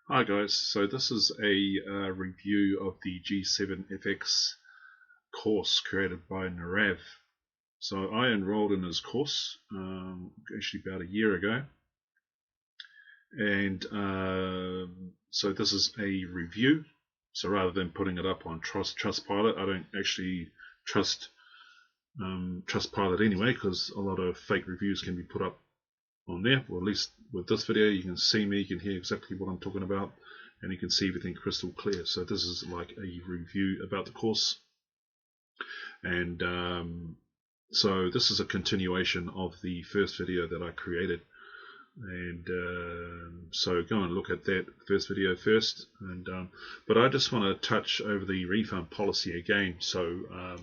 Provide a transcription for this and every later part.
Hi guys, so this is a review of the G7fX course created by Narav. So I enrolled in his course actually about a year ago, and so this is a review. So rather than putting it up on Trustpilot, I don't actually trust Trustpilot anyway, because a lot of fake reviews can be put up on there. Well, at least with this video you can see me, you can hear exactly what I'm talking about, and you can see everything crystal clear. So this is like a review about the course, and so this is a continuation of the first video that I created, and so go and look at that first video first. And but I just want to touch over the refund policy again. So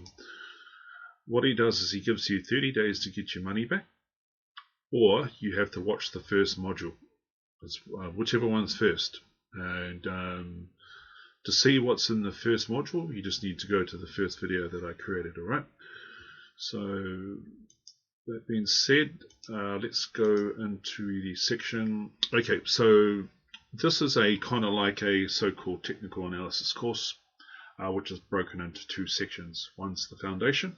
what he does is he gives you 30 days to get your money back, or you have to watch the first module. It's, whichever one's first. And to see what's in the first module, you just need to go to the first video that I created. Alright, so that being said, let's go into the section. Okay, so this is a kind of like a so-called technical analysis course, which is broken into two sections. One's the foundation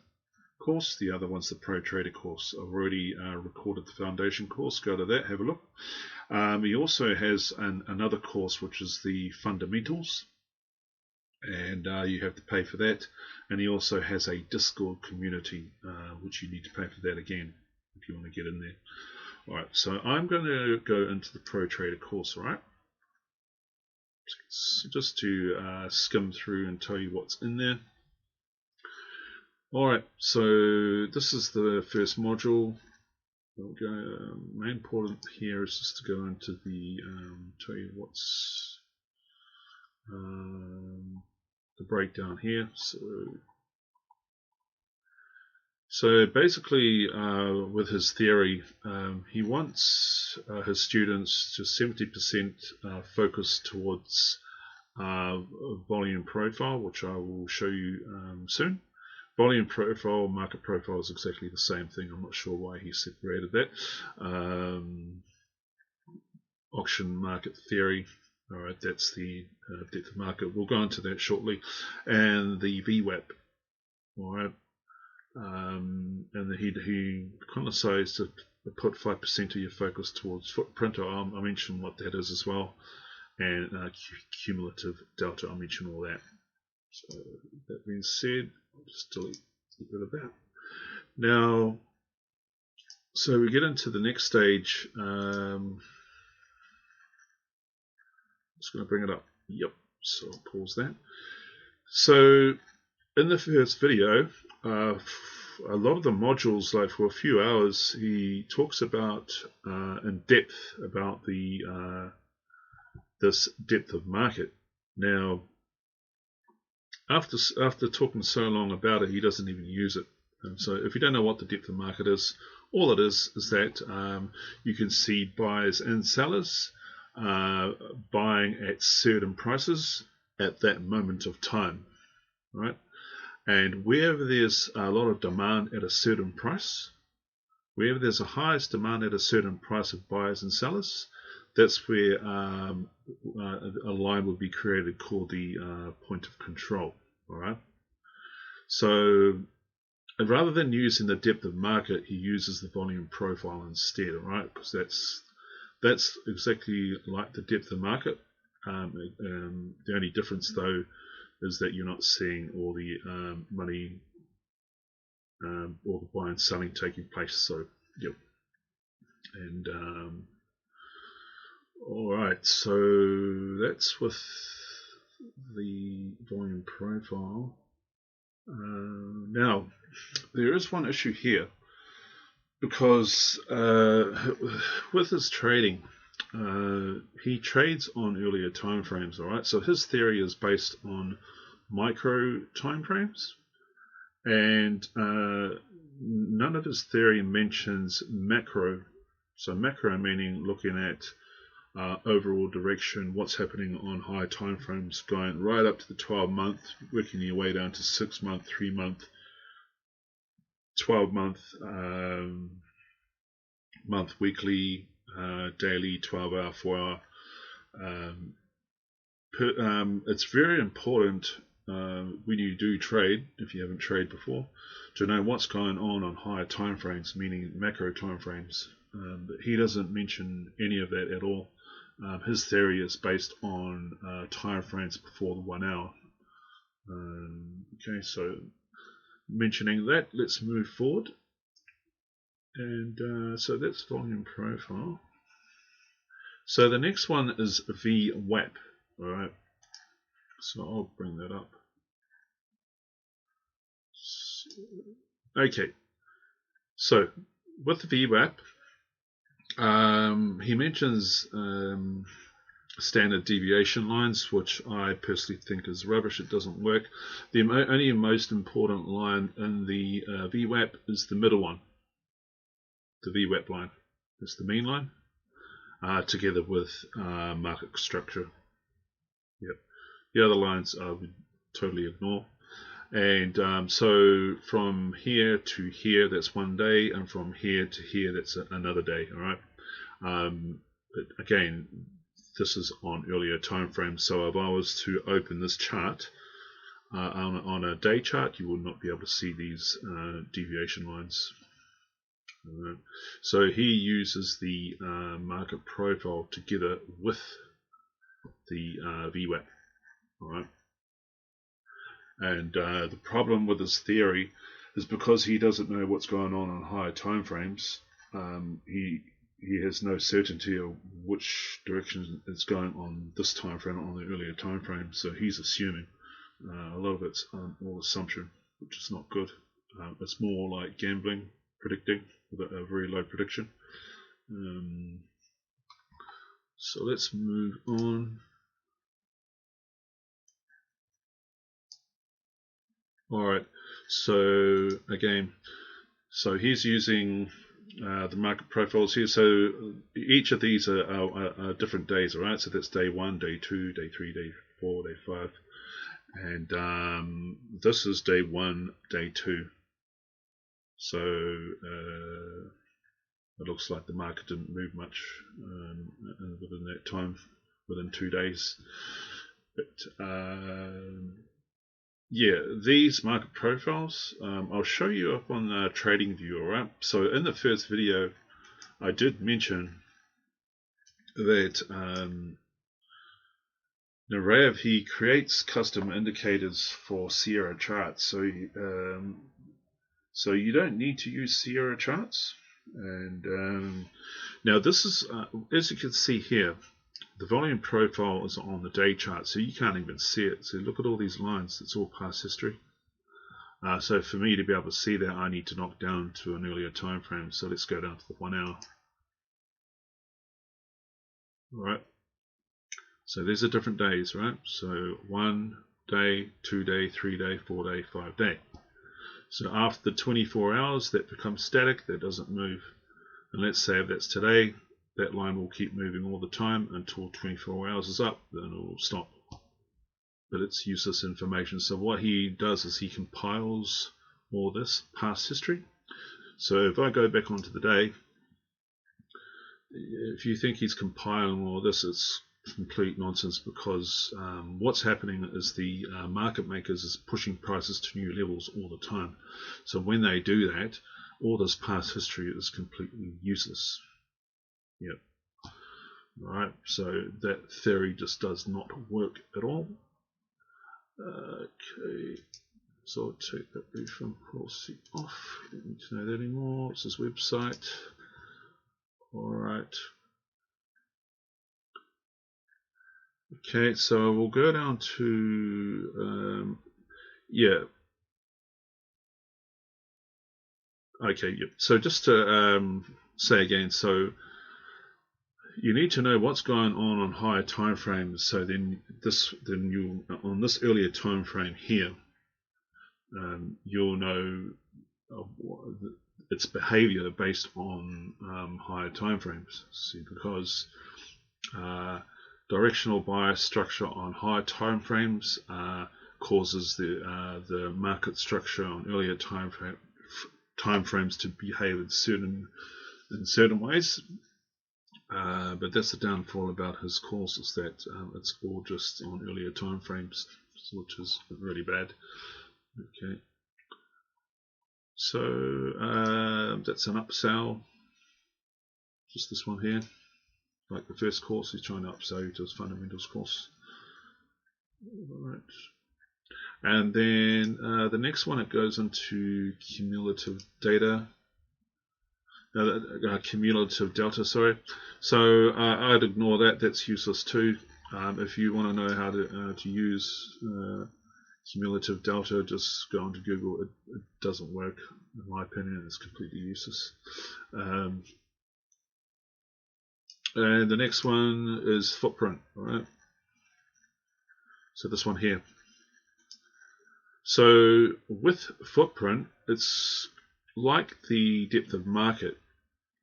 course, the other one's the Pro Trader course. I've already recorded the foundation course. Go to that, have a look. He also has another course which is the fundamentals, and you have to pay for that. And he also has a Discord community, which you need to pay for that again if you want to get in there. Alright, so I'm going to go into the Pro Trader course, alright? So just to skim through and tell you what's in there. Alright, so this is the first module. We'll go, main important here is just to go into the, tell you what's the breakdown here. So basically with his theory, he wants his students to 70% focus towards volume profile, which I will show you soon. Volume profile, market profile is exactly the same thing. I'm not sure why he separated that. Auction market theory. Alright, that's the depth of market. We'll go into that shortly. And the VWAP. Alright. And he kind of says to put 5% of your focus towards footprint. I mentioned what that is as well. And cumulative delta, I mentioned all that. So that being said, I'll just get rid of that. Now, so we get into the next stage. I'm just going to bring it up. Yep, so I'll pause that. So in the first video, a lot of the modules, like for a few hours, he talks about in depth about the this depth of market. Now, after talking so long about it, he doesn't even use it. So if you don't know what the depth of market is, all it is that you can see buyers and sellers buying at certain prices at that moment of time, right? And wherever there's a lot of demand at a certain price, wherever there's a highest demand at a certain price of buyers and sellers, that's where a line would be created called the point of control. All right. So rather than using the depth of market, he uses the volume profile instead. All right, because that's exactly like the depth of market. The only difference though is that you're not seeing all the money, all the buying and selling taking place. So yep. And alright, so that's with the volume profile. Now, there is one issue here, because with his trading, he trades on earlier time frames. Alright, so his theory is based on micro time frames, and none of his theory mentions macro. So macro meaning looking at overall direction, what's happening on high time frames, going right up to the 12-month, working your way down to 6-month, 3-month, 12-month, month, weekly, daily, 12-hour, 4-hour, it's very important when you do trade, if you haven't traded before, to know what's going on higher time frames, meaning macro time frames. But he doesn't mention any of that at all. His theory is based on time frames before the 1 hour. Okay, so mentioning that, let's move forward. And so that's volume profile. So the next one is VWAP. All right. So I'll bring that up. Okay. So with the VWAP, he mentions standard deviation lines, which I personally think is rubbish. It doesn't work. The only most important line in the VWAP is the middle one. The VWAP line. It's the mean line, together with market structure. Yep. The other lines I would totally ignore. And so from here to here, that's 1 day, and from here to here, that's another day. All right. But again, this is on earlier time frames. So if I was to open this chart on a day chart, you would not be able to see these deviation lines. So he uses the market profile together with the VWAP. All right. And the problem with his theory is because he doesn't know what's going on higher time frames. He has no certainty of which direction it's going on this time frame, on the earlier time frame. So he's assuming. A lot of it's all assumption, which is not good. It's more like gambling, predicting with a very low prediction. So let's move on. Alright, so again, so he's using the market profiles here. So each of these are different days, alright? So that's day 1, day 2, day 3, day 4, day 5. And this is day 1, day 2. So it looks like the market didn't move much within that time, within 2 days. But yeah, these market profiles, I'll show you up on TradingView, alright? So in the first video, I did mention that Narav, he creates custom indicators for Sierra charts. So you don't need to use Sierra charts. And now this is, as you can see here, the volume profile is on the day chart, so you can't even see it. So look at all these lines, it's all past history. So for me to be able to see that, I need to knock down to an earlier time frame. So let's go down to the 1 hour. Alright, so there's the different days, right? So 1 day, 2 day, 3 day, 4 day, 5 day. So after the 24 hours, that becomes static, that doesn't move. And let's say if that's today, that line will keep moving all the time until 24 hours is up, then it will stop. But it's useless information. So what he does is he compiles all this past history. So if I go back onto the day, if you think he's compiling all this, it's complete nonsense, because what's happening is the market makers is pushing prices to new levels all the time. So when they do that, all this past history is completely useless. Yep. Alright, so that theory just does not work at all. Okay, so I'll take that refund policy off. Don't need to know that anymore. It's his website. Alright. Okay, so we'll go down to yeah. Okay, yep. So just to say again, so you need to know what's going on higher time frames. So then you on this earlier time frame here, you'll know its behavior based on higher time frames. See, because directional bias structure on higher time frames causes the market structure on earlier time frames to behave in certain ways. But that's the downfall about his course, is that it's all just on earlier time frames, which is really bad. Okay, so that's an upsell. Just this one here, like the first course, he's trying to upsell you to his fundamentals course. Right. And then the next one, it goes into cumulative data. Cumulative delta, sorry. So I'd ignore that. That's useless too. If you want to know how to use cumulative delta, just go onto Google. It doesn't work, in my opinion. It's completely useless. And the next one is footprint. All right. So this one here. So with footprint, it's like the depth of market.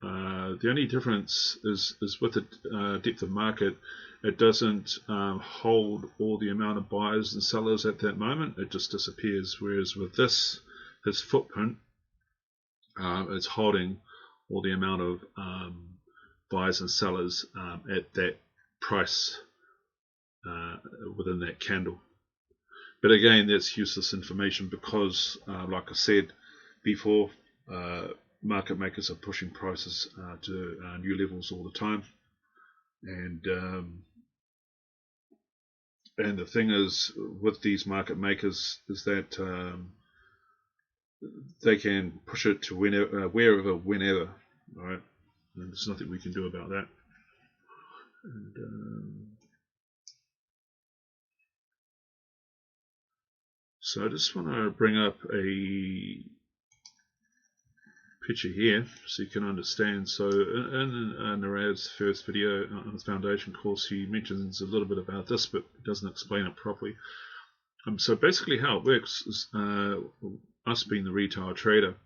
The only difference is with the depth of market, it doesn't hold all the amount of buyers and sellers at that moment. It just disappears. Whereas with this, his footprint, it's holding all the amount of buyers and sellers at that price within that candle. But again, that's useless information because, like I said before, market makers are pushing prices to new levels all the time, and the thing is with these market makers is that they can push it to wherever, whenever. All right, and there's nothing we can do about that. And, so I just want to bring up a picture here so you can understand. So in Narav's first video on his foundation course, he mentions a little bit about this, but doesn't explain it properly. So basically how it works is us being the retail trader,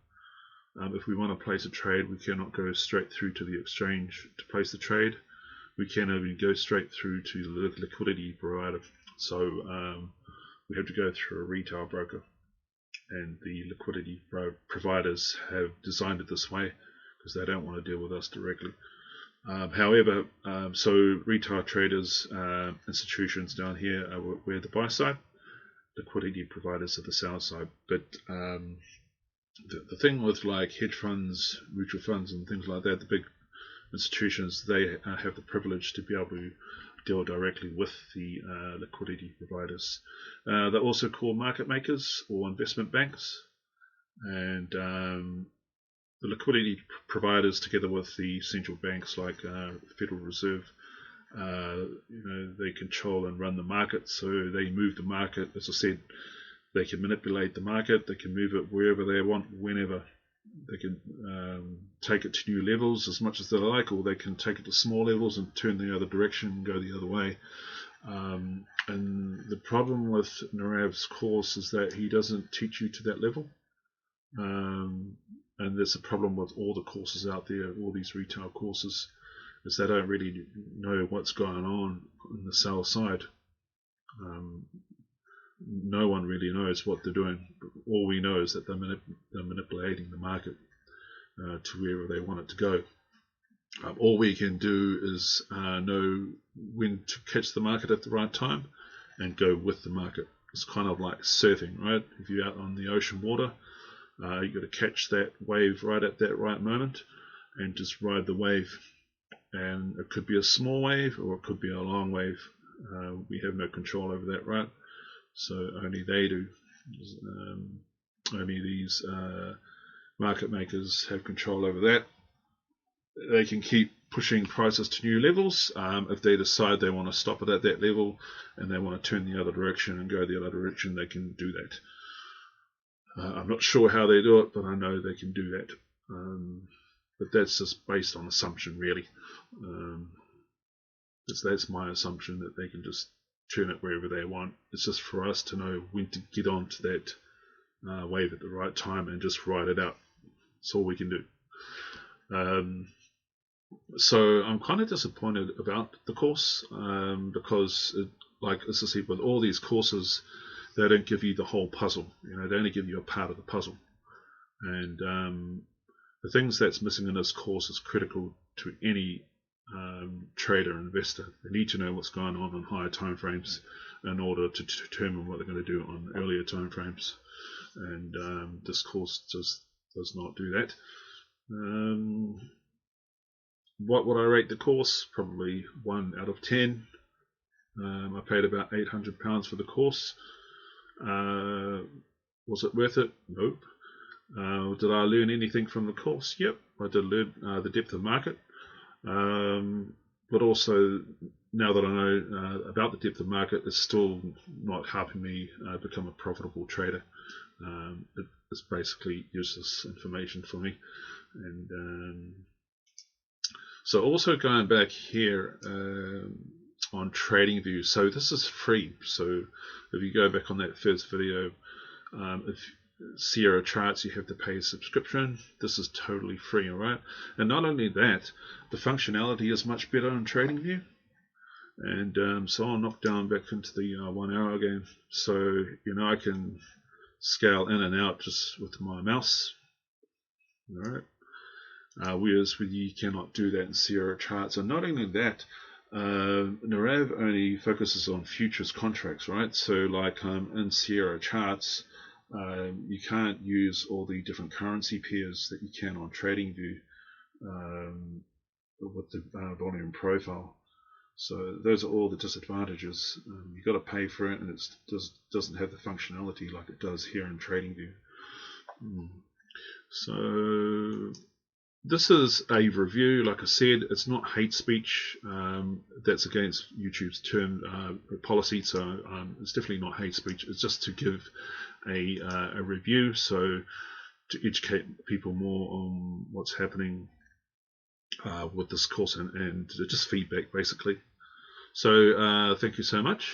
if we want to place a trade, we cannot go straight through to the exchange to place the trade. We can only go straight through to the liquidity provider. So we have to go through a retail broker. And the liquidity providers have designed it this way because they don't want to deal with us directly. However, so retail traders, institutions down here we're the buy side, liquidity providers are the sell side. But the thing with like hedge funds, mutual funds and things like that, the big institutions, they have the privilege to be able to deal directly with the liquidity providers. They're also called market makers or investment banks, and the liquidity providers, together with the central banks like the Federal Reserve, they control and run the market. So they move the market. As I said, they can manipulate the market. They can move it wherever they want, whenever. They can take it to new levels as much as they like, or they can take it to small levels and turn the other direction and go the other way. And the problem with Narav's course is that he doesn't teach you to that level. And there's a problem with all the courses out there, all these retail courses, is they don't really know what's going on the sell side. No one really knows what they're doing. All we know is that they're manipulating the market to wherever they want it to go. All we can do is know when to catch the market at the right time and go with the market. It's kind of like surfing, right? If you're out on the ocean water, you've got to catch that wave right at that right moment and just ride the wave. And it could be a small wave or it could be a long wave. We have no control over that, right? So only they do. Only these market makers have control over that. They can keep pushing prices to new levels. If they decide they want to stop it at that level and they want to turn the other direction and go the other direction, they can do that. I'm not sure how they do it, but I know they can do that. But that's just based on assumption, really. That's my assumption, that they can just turn it wherever they want. It's just for us to know when to get onto that wave at the right time and just ride it out. That's all we can do. So I'm kind of disappointed about the course because, like as I said, with all these courses, they don't give you the whole puzzle. They only give you a part of the puzzle. And the things that's missing in this course is critical to any trader, investor. They need to know what's going on higher time frames in order to determine what they're going to do on earlier time frames. And this course just does not do that. What would I rate the course? Probably 1 out of 10. I paid about £800 for the course. Was it worth it? Nope. Did I learn anything from the course? Yep, I did learn the depth of market. But also, now that I know about the depth of market, it's still not helping me become a profitable trader. It's basically useless information for me. And so also going back here on TradingView, so this is free. So if you go back on that first video, if theSHARE charts, you have to pay a subscription. This is totally free, alright? And not only that, the functionality is much better on TradingView. And so I'll knock down back into the 1 hour again. So, I can scale in and out just with my mouse. Alright. Whereas you cannot do that in theSHARE charts. And not only that, NARAV only focuses on futures contracts, right? So like in theSHARE charts, you can't use all the different currency pairs that you can on TradingView with the volume profile. So those are all the disadvantages. You've got to pay for it, and it doesn't have the functionality like it does here in TradingView. So this is a review. Like I said, it's not hate speech. That's against YouTube's term policy. So it's definitely not hate speech. It's just to give a review, so to educate people more on what's happening with this course and just feedback basically. So thank you so much.